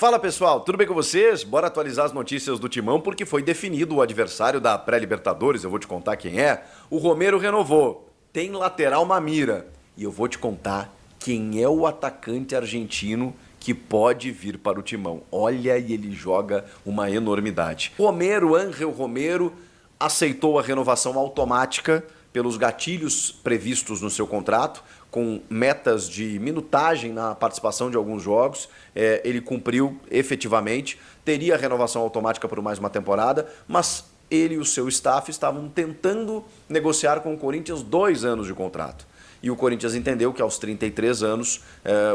Fala pessoal, tudo bem com vocês? Bora atualizar as notícias do Timão porque foi definido o adversário da pré-Libertadores, eu vou te contar quem é. O Romero renovou, tem lateral Mamira e eu vou te contar quem é o atacante argentino que pode vir para o Timão. Olha, e ele joga uma enormidade. Ángel Romero, aceitou a renovação automática pelos gatilhos previstos no seu contrato, com metas de minutagem na participação de alguns jogos. Ele cumpriu efetivamente, teria renovação automática por mais uma temporada, mas ele e o seu staff estavam tentando negociar com o Corinthians 2 anos de contrato. E o Corinthians entendeu que aos 33 anos,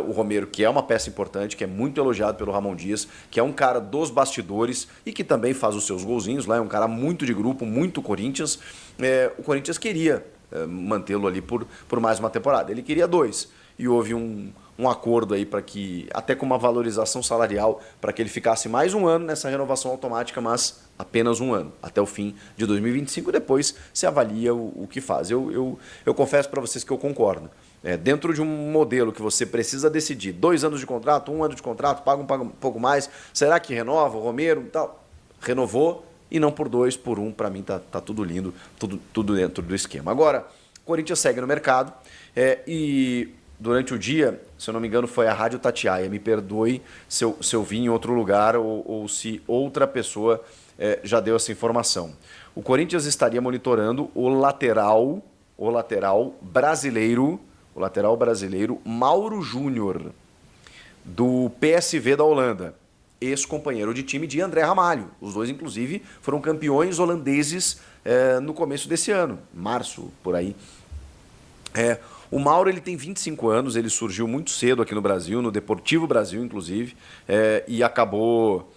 o Romero, que é uma peça importante, que é muito elogiado pelo Ramon Dias, que é um cara dos bastidores e que também faz os seus golzinhos lá, é um cara muito de grupo, muito Corinthians, o Corinthians queria mantê-lo ali por mais uma temporada. Ele queria 2 e houve um acordo aí para que, até com uma valorização salarial, para que ele ficasse mais um ano nessa renovação automática, mas apenas um ano, até o fim de 2025, depois se avalia o que faz. Eu confesso para vocês que eu concordo. Dentro de um modelo que você precisa decidir 2 anos de contrato, 1 ano de contrato, paga um pouco mais, será que renova o Romero e tal? Renovou e não por 2, por 1, para mim tá tudo lindo, tudo dentro do esquema. Agora, o Corinthians segue no mercado e durante o dia, se eu não me engano, foi a Rádio Tatiaia. Me perdoe se eu vi em outro lugar ou se outra pessoa já deu essa informação. O Corinthians estaria monitorando o lateral brasileiro Mauro Júnior, do PSV da Holanda, ex-companheiro de time de André Ramalho. Os dois, inclusive, foram campeões holandeses no começo desse ano, março, por aí. O Mauro, ele tem 25 anos, ele surgiu muito cedo aqui no Brasil, no Deportivo Brasil, inclusive, e acabou...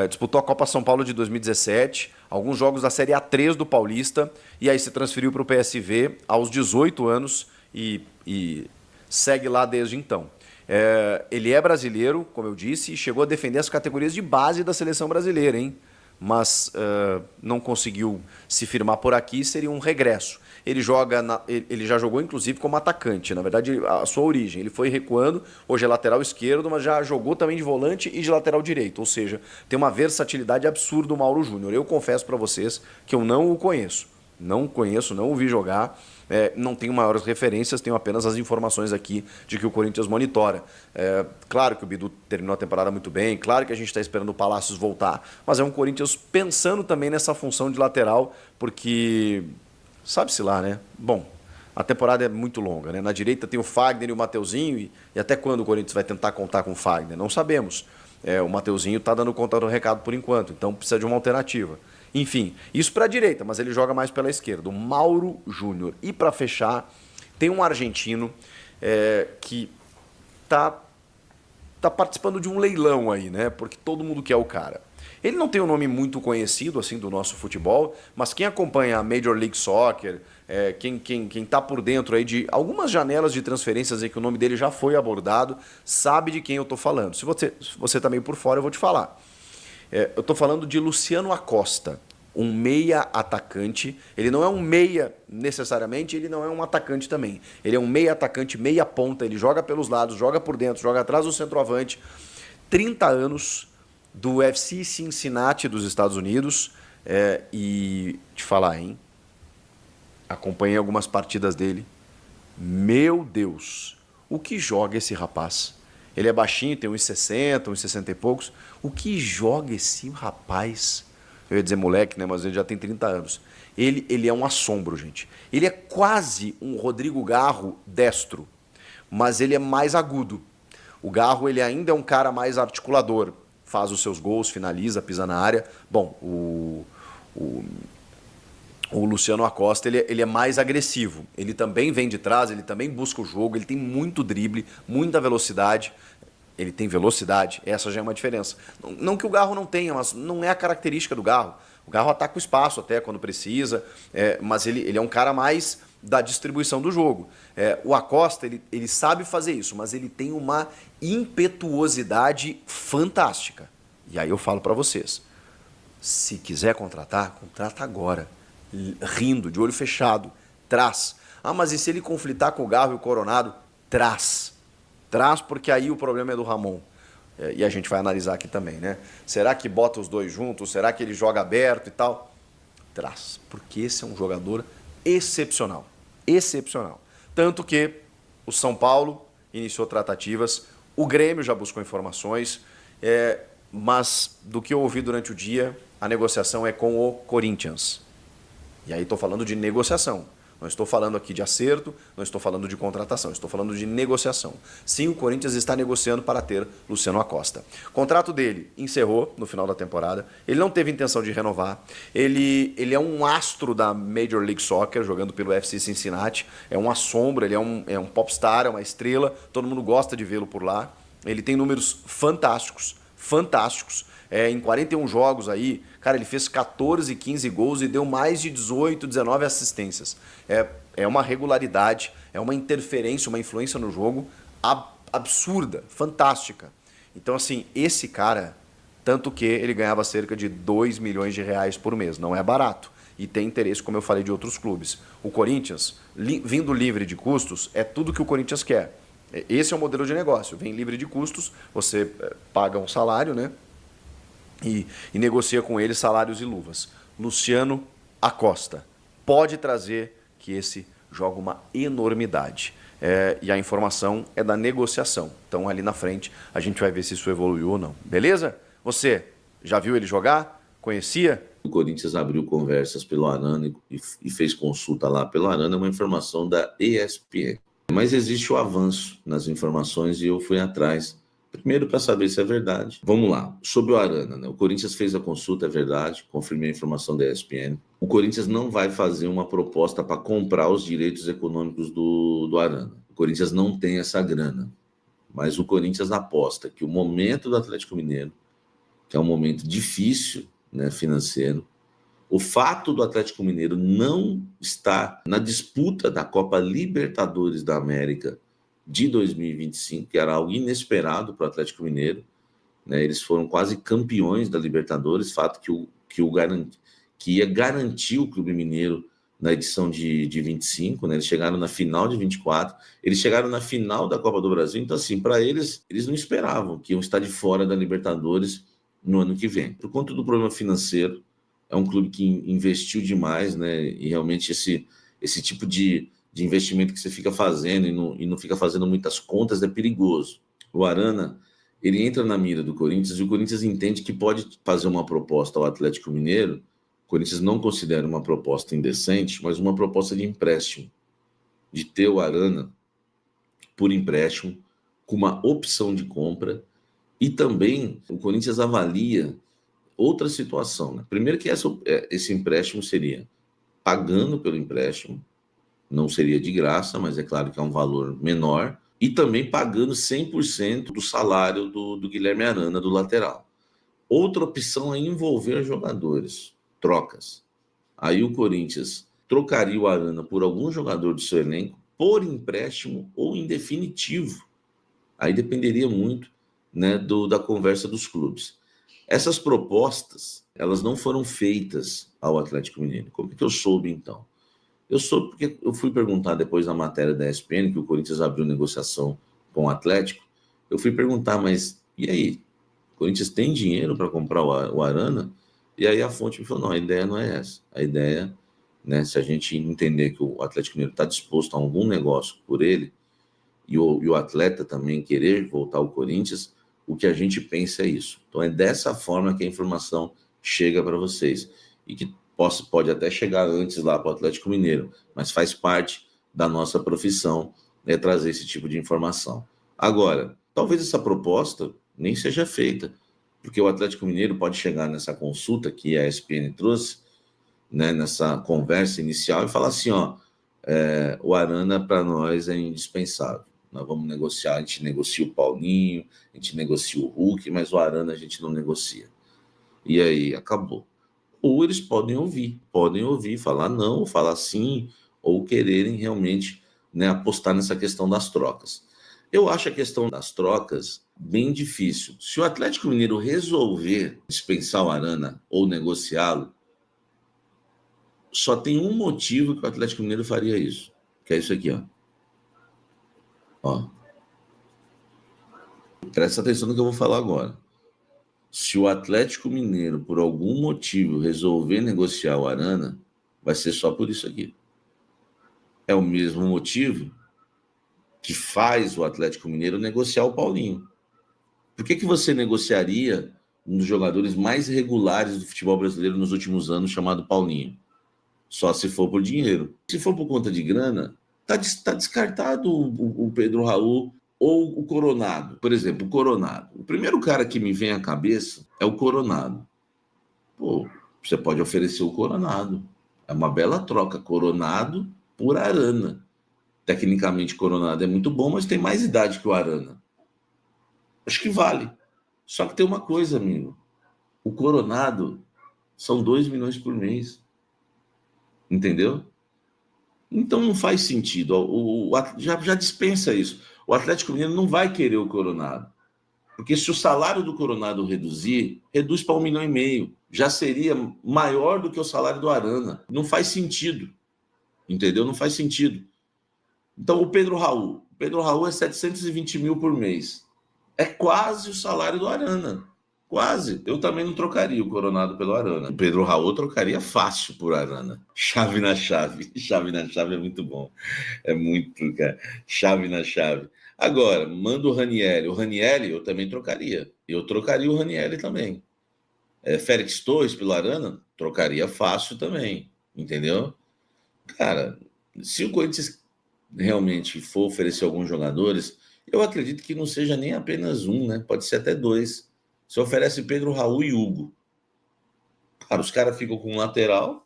disputou a Copa São Paulo de 2017, alguns jogos da Série A3 do Paulista, e aí se transferiu para o PSV aos 18 anos e segue lá desde então. Ele é brasileiro, como eu disse, e chegou a defender as categorias de base da seleção brasileira, hein? Mas não conseguiu se firmar por aqui, seria um regresso. Ele já jogou inclusive como atacante, na verdade a sua origem. Ele foi recuando, hoje é lateral esquerdo, mas já jogou também de volante e de lateral direito, ou seja, tem uma versatilidade absurda o Mauro Júnior. Eu confesso para vocês que eu não o conheço, não o vi jogar, não tenho maiores referências, tenho apenas as informações aqui de que o Corinthians monitora. Claro que o Bidu terminou a temporada muito bem, claro que a gente está esperando o Palácios voltar, mas é um Corinthians pensando também nessa função de lateral, porque sabe-se lá, né? Bom, a temporada é muito longa, né? Na direita tem o Fagner e o Mateuzinho, e até quando o Corinthians vai tentar contar com o Fagner? Não sabemos. O Mateuzinho está dando conta do recado por enquanto, então precisa de uma alternativa. Enfim, isso para a direita, mas ele joga mais pela esquerda, o Mauro Júnior. E para fechar, tem um argentino que tá participando de um leilão aí, né? Porque todo mundo quer o cara. Ele não tem um nome muito conhecido assim do nosso futebol, mas quem acompanha a Major League Soccer, quem tá por dentro aí de algumas janelas de transferências aí que o nome dele já foi abordado, sabe de quem eu tô falando. Se você tá meio por fora, eu vou te falar. Eu tô falando de Luciano Acosta, um meia atacante. Ele não é um meia necessariamente, ele não é um atacante também. Ele é um meia atacante, meia ponta, ele joga pelos lados, joga por dentro, joga atrás do centroavante. 30 anos, do FC Cincinnati dos Estados Unidos, e te falar, hein? Acompanhei algumas partidas dele. Meu Deus, o que joga esse rapaz? Ele é baixinho, tem uns 60, uns 60 e poucos. O que joga esse rapaz? Eu ia dizer moleque, né? Mas ele já tem 30 anos. Ele é um assombro, gente. Ele é quase um Rodrigo Garro destro, mas ele é mais agudo. O Garro, ele ainda é um cara mais articulador. Faz os seus gols, finaliza, pisa na área. Bom, o Luciano Acosta, ele é mais agressivo. Ele também vem de trás, ele também busca o jogo, ele tem muito drible, muita velocidade. Ele tem velocidade, essa já é uma diferença. Não que o Garro não tenha, mas não é a característica do Garro. O Garro ataca o espaço até quando precisa, mas ele é um cara mais da distribuição do jogo. O Acosta, ele sabe fazer isso, mas ele tem uma impetuosidade fantástica. E aí eu falo para vocês, se quiser contratar, contrata agora. Rindo, de olho fechado, traz. Mas e se ele conflitar com o Garro e o Coronado? Traz. Traz, porque aí o problema é do Ramon. e a gente vai analisar aqui também, né? Será que bota os dois juntos? Será que ele joga aberto e tal? Traz, porque esse é um jogador excepcional. Excepcional. Tanto que o São Paulo iniciou tratativas, o Grêmio já buscou informações, mas do que eu ouvi durante o dia, a negociação é com o Corinthians. E aí estou falando de negociação. Não estou falando aqui de acerto, não estou falando de contratação, estou falando de negociação. Sim, o Corinthians está negociando para ter Luciano Acosta. O contrato dele encerrou no final da temporada, ele não teve intenção de renovar, ele é um astro da Major League Soccer, jogando pelo FC Cincinnati, é uma sombra, ele é um popstar, é uma estrela, todo mundo gosta de vê-lo por lá. Ele tem números fantásticos, fantásticos. Em 41 jogos aí, cara, ele fez 14, 15 gols e deu mais de 18, 19 assistências. É uma regularidade, é uma interferência, uma influência no jogo absurda, fantástica. Então, assim, esse cara, tanto que ele ganhava cerca de 2 milhões de reais por mês, não é barato. E tem interesse, como eu falei, de outros clubes. O Corinthians, vindo livre de custos, é tudo que o Corinthians quer. Esse é o modelo de negócio. Vem livre de custos, você paga um salário, né? E negocia com ele salários e luvas. Luciano Acosta pode trazer que esse joga uma enormidade. E a informação é da negociação. Então ali na frente a gente vai ver se isso evoluiu ou não. Beleza? Você já viu ele jogar? Conhecia? O Corinthians abriu conversas pelo Arana e fez consulta lá pelo Arana, é uma informação da ESPN. Mas existe o avanço nas informações e eu fui atrás. Primeiro, para saber se é verdade. Vamos lá. Sobre o Arana, né? O Corinthians fez a consulta, é verdade. Confirmei a informação da ESPN. O Corinthians não vai fazer uma proposta para comprar os direitos econômicos do Arana. O Corinthians não tem essa grana. Mas o Corinthians aposta que o momento do Atlético Mineiro, que é um momento difícil, né, financeiro, o fato do Atlético Mineiro não estar na disputa da Copa Libertadores da América de 2025, que era algo inesperado para o Atlético Mineiro, né? Eles foram quase campeões da Libertadores, fato que ia garantir o Clube Mineiro na edição de 25, né? Eles chegaram na final de 24, eles chegaram na final da Copa do Brasil, então assim, para eles não esperavam que iam estar de fora da Libertadores no ano que vem. Por conta do problema financeiro, é um clube que investiu demais, né? E realmente esse tipo de investimento que você fica fazendo e não fica fazendo muitas contas é perigoso. O Arana, ele entra na mira do Corinthians e o Corinthians entende que pode fazer uma proposta ao Atlético Mineiro. O Corinthians não considera uma proposta indecente, mas uma proposta de empréstimo, de ter o Arana por empréstimo, com uma opção de compra. E também o Corinthians avalia outra situação, né? Primeiro que esse empréstimo seria pagando pelo empréstimo, não seria de graça, mas é claro que é um valor menor, e também pagando 100% do salário do Guilherme Arana, do lateral. Outra opção é envolver jogadores, trocas. Aí o Corinthians trocaria o Arana por algum jogador do seu elenco, por empréstimo ou em definitivo. Aí dependeria muito, né, da conversa dos clubes. Essas propostas, elas não foram feitas ao Atlético Mineiro. Como é que eu soube, então? Eu soube porque eu fui perguntar depois na matéria da ESPN, que o Corinthians abriu negociação com o Atlético. Eu fui perguntar, mas e aí? O Corinthians tem dinheiro para comprar o Arana? E aí a fonte me falou, não, a ideia não é essa. A ideia, né, se a gente entender que o Atlético Mineiro está disposto a algum negócio por ele, e o atleta também querer voltar ao Corinthians, o que a gente pensa é isso. Então é dessa forma que a informação chega para vocês. E que pode até chegar antes lá para o Atlético Mineiro, mas faz parte da nossa profissão, né, trazer esse tipo de informação. Agora, talvez essa proposta nem seja feita, porque o Atlético Mineiro pode chegar nessa consulta que a ESPN trouxe, né, nessa conversa inicial, e falar assim, ó, o Arana para nós é indispensável. Nós vamos negociar, a gente negocia o Paulinho, a gente negocia o Hulk, mas o Arana a gente não negocia. E aí, acabou. Ou eles podem ouvir, falar não, falar sim, ou quererem realmente, né, apostar nessa questão das trocas. Eu acho a questão das trocas bem difícil. Se o Atlético Mineiro resolver dispensar o Arana ou negociá-lo, só tem um motivo que o Atlético Mineiro faria isso, que é isso aqui, ó. Presta atenção no que eu vou falar agora. Se o Atlético Mineiro, por algum motivo, resolver negociar o Arana, vai ser só por isso aqui. É o mesmo motivo que faz o Atlético Mineiro negociar o Paulinho. Por que você negociaria um dos jogadores mais regulares do futebol brasileiro nos últimos anos, chamado Paulinho? Só se for por dinheiro. Se for por conta de grana, tá descartado o Pedro Raul ou o Coronado. Por exemplo, o Coronado. O primeiro cara que me vem à cabeça é o Coronado. Pô, você pode oferecer o Coronado. É uma bela troca, Coronado por Arana. Tecnicamente, Coronado é muito bom, mas tem mais idade que o Arana. Acho que vale. Só que tem uma coisa, amigo. O Coronado são 2 milhões por mês. Entendeu? Então não faz sentido. Já dispensa isso. O Atlético Mineiro não vai querer o Coronado. Porque se o salário do Coronado reduzir, reduz para 1,5 milhão. Já seria maior do que o salário do Arana. Não faz sentido. Entendeu? Não faz sentido. Então o Pedro Raul. O Pedro Raul é 720 mil por mês. É quase o salário do Arana. Quase. Eu também não trocaria o Coronado pelo Arana. O Pedro Raul trocaria fácil por Arana. Chave na chave. Chave na chave é muito bom. É muito, cara. Chave na chave. Agora, manda o Ranieri. O Ranieri eu também trocaria. Eu trocaria o Ranieri também. Félix Torres pelo Arana, trocaria fácil também. Entendeu? Cara, se o Corinthians realmente for oferecer alguns jogadores, eu acredito que não seja nem apenas um, né? Pode ser até 2. Você oferece Pedro Raul e Hugo. Cara, os caras ficam com um lateral,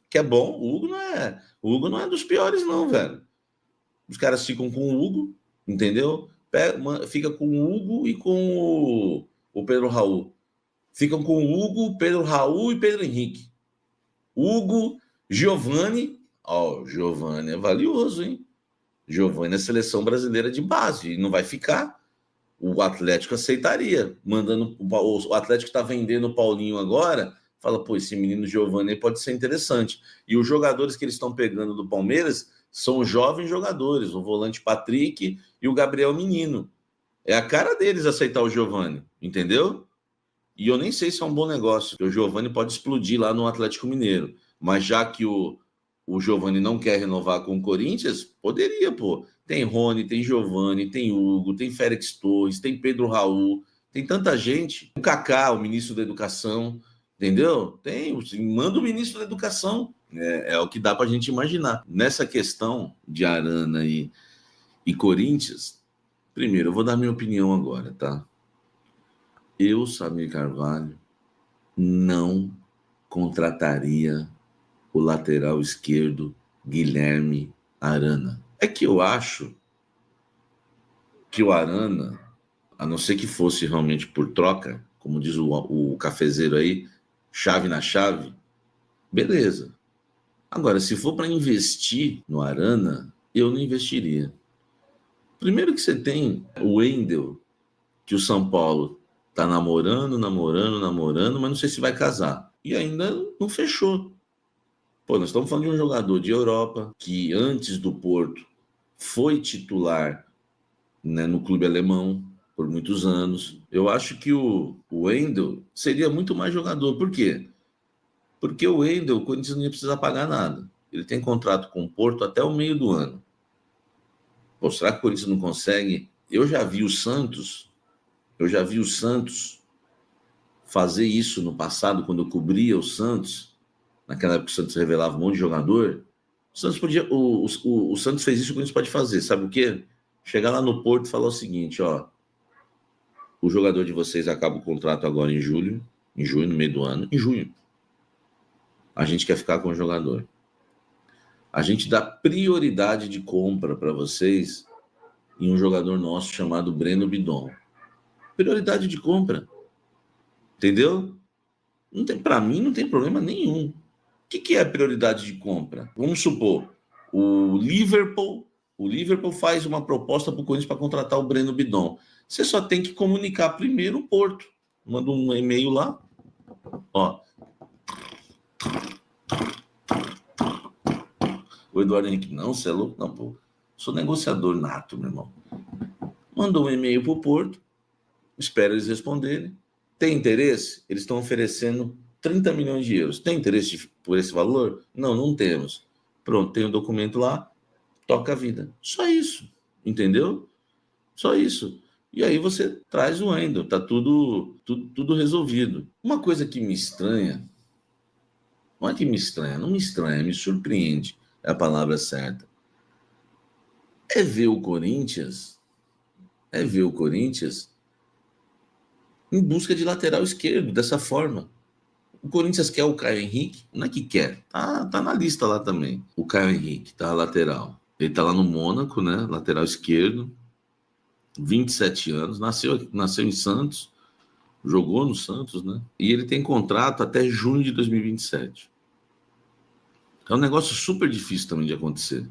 que é bom. O Hugo não é dos piores, não, velho. Os caras ficam com o Hugo, entendeu? Fica com o Hugo e com o Pedro Raul. Ficam com o Hugo, Pedro Raul e Pedro Henrique. Hugo, Giovani. Ó, Giovani é valioso, hein? Giovani é seleção brasileira de base. E não vai ficar. O Atlético aceitaria, mandando o Atlético está vendendo o Paulinho agora, fala, pô, esse menino Giovani pode ser interessante. E os jogadores que eles estão pegando do Palmeiras são jovens jogadores, o volante Patrick e o Gabriel Menino. É a cara deles aceitar o Giovani, entendeu? E eu nem sei se é um bom negócio, porque o Giovani pode explodir lá no Atlético Mineiro. Mas já que o Giovani não quer renovar com o Corinthians, poderia, pô. Tem Rony, tem Giovani, tem Hugo, tem Félix Torres, tem Pedro Raul, tem tanta gente. O Kaká, o ministro da Educação, entendeu? Manda o ministro da Educação. É o que dá pra gente imaginar. Nessa questão de Arana e Corinthians, primeiro, eu vou dar minha opinião agora, tá? Eu, Samir Carvalho, não contrataria o lateral esquerdo Guilherme Arana. É que eu acho que o Arana, a não ser que fosse realmente por troca, como diz o cafezeiro aí, chave na chave, beleza. Agora, se for para investir no Arana, eu não investiria. Primeiro que você tem o Wendel, que o São Paulo tá namorando, mas não sei se vai casar. E ainda não fechou. Pô, nós estamos falando de um jogador de Europa que antes do Porto foi titular, né, no clube alemão por muitos anos. Eu acho que o Wendel seria muito mais jogador. Por quê? Porque o Wendel, o Corinthians não ia precisar pagar nada. Ele tem contrato com o Porto até o meio do ano. Pô, será que o Corinthians não consegue? Eu já vi o Santos fazer isso no passado, quando eu cobria o Santos. Naquela época o Santos revelava um monte de jogador. O Santos podia, o Santos fez isso, o Corinthians pode fazer. Sabe o quê? Chegar lá no Porto e falar o seguinte, ó, o jogador de vocês acaba o contrato agora em junho, no meio do ano, em junho. A gente quer ficar com o jogador. A gente dá prioridade de compra para vocês em um jogador nosso chamado Breno Bidon. Prioridade de compra. Entendeu? Para mim não tem problema nenhum. O que é prioridade de compra? Vamos supor, o Liverpool faz uma proposta para o Corinthians para contratar o Breno Bidon. Você só tem que comunicar primeiro o Porto. Manda um e-mail lá. Ó. O Eduardo Henrique, não, você é louco? Não, pô. Sou negociador nato, meu irmão. Mandou um e-mail para o Porto. Espero eles responderem. Tem interesse? Eles estão oferecendo 30 milhões de euros. Tem interesse por esse valor? Não, não temos. Pronto, tem o documento lá, toca a vida. Só isso, entendeu? Só isso. E aí você traz o Wendel, tá tudo resolvido. Uma coisa que me estranha, não é que me estranha, não me estranha, me surpreende, é a palavra certa. É ver o Corinthians em busca de lateral esquerdo, dessa forma. O Corinthians quer o Caio Henrique? Não é que quer, tá na lista lá também. O Caio Henrique, tá lateral. Ele tá lá no Mônaco, né? Lateral esquerdo, 27 anos, nasceu em Santos, jogou no Santos, né? E ele tem contrato até junho de 2027. É um negócio super difícil também de acontecer.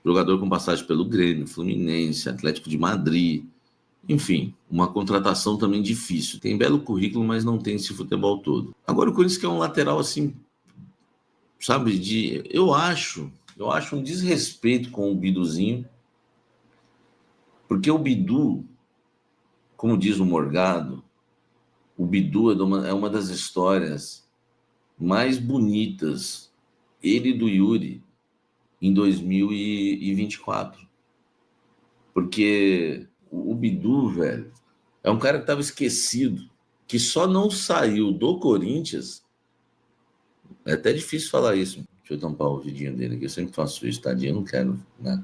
Jogador com passagem pelo Grêmio, Fluminense, Atlético de Madrid, enfim, uma contratação também difícil. Tem belo currículo, mas não tem esse futebol todo. Agora o Corinthians quer um lateral assim, sabe, eu acho um desrespeito com o Biduzinho, porque o Bidu, como diz o Morgado, o Bidu é uma das histórias mais bonitas, ele e do Yuri, em 2024. Porque o Bidu, velho, é um cara que estava esquecido, que só não saiu do Corinthians. É até difícil falar isso. Deixa eu tampar o vidinho dele aqui, eu sempre faço isso, tadinho, eu não quero, né?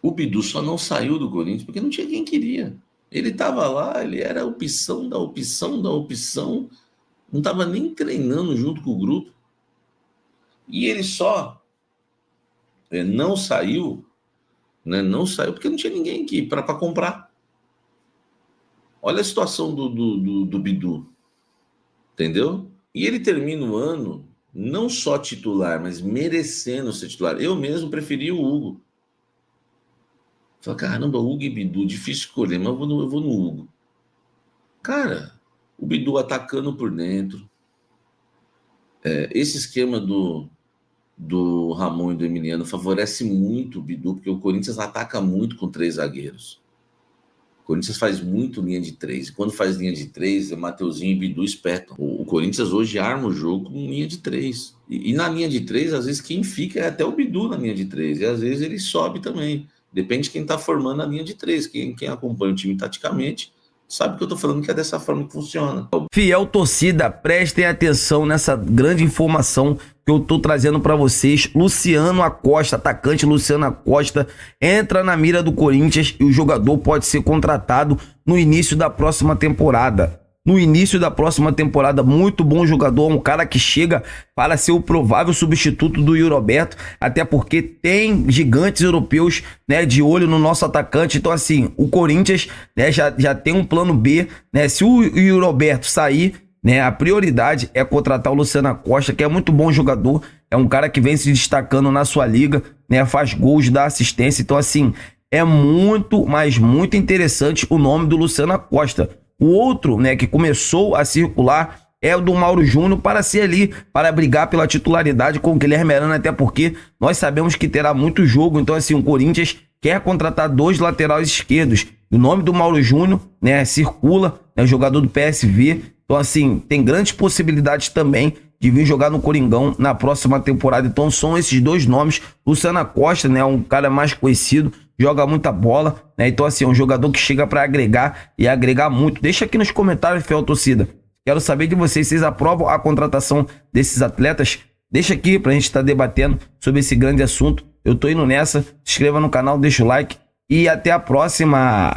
O Bidu só não saiu do Corinthians porque não tinha quem queria. Ele estava lá, ele era a opção da opção da opção, não estava nem treinando junto com o grupo. E ele só não saiu, né? Não saiu porque não tinha ninguém aqui para comprar. Olha a situação do Bidu, entendeu? E ele termina o ano não só titular, mas merecendo ser titular. Eu mesmo preferi o Hugo. Falei, caramba, Hugo e Bidu, difícil escolher, mas eu vou no Hugo. Cara, o Bidu atacando por dentro. Esse esquema do Ramon e do Emiliano favorece muito o Bidu, porque o Corinthians ataca muito com 3 zagueiros. O Corinthians faz muito linha de 3. E quando faz linha de 3, Mateuzinho e Bidu espertam. O Corinthians hoje arma o jogo com linha de 3. E na linha de 3, às vezes quem fica é até o Bidu na linha de 3. E às vezes ele sobe também. Depende de quem está formando a linha de 3. Quem acompanha o time taticamente sabe que eu estou falando que é dessa forma que funciona. Fiel torcida, prestem atenção nessa grande informação que eu estou trazendo para vocês. Luciano Acosta, atacante Luciano Acosta, entra na mira do Corinthians e o jogador pode ser contratado no início da próxima temporada. Muito bom jogador, um cara que chega para ser o provável substituto do Yuri Alberto, até porque tem gigantes europeus, né, de olho no nosso atacante. Então assim, o Corinthians, né, já tem um plano B, né, se o Yuri Alberto sair, né, a prioridade é contratar o Luciano Acosta, que é muito bom jogador, é um cara que vem se destacando na sua liga, né, faz gols, dá assistência. Então assim, é muito, mas muito interessante o nome do Luciano Acosta. O outro, né, que começou a circular é o do Mauro Júnior para ser ali, para brigar pela titularidade com o Guilherme Arana, até porque nós sabemos que terá muito jogo. Então assim, o Corinthians quer contratar 2 laterais esquerdos. O nome do Mauro Júnior, né, circula, é jogador do PSV. Então assim, tem grandes possibilidades também de vir jogar no Coringão na próxima temporada. Então são esses 2 nomes. Luciano Acosta, né, um cara mais conhecido, joga muita bola, né? Então assim, é um jogador que chega para agregar e agregar muito. Deixa aqui nos comentários, fiel torcida. Quero saber de vocês aprovam a contratação desses atletas? Deixa aqui pra gente estar debatendo sobre esse grande assunto. Eu tô indo nessa. Se inscreva no canal, deixa o like e até a próxima.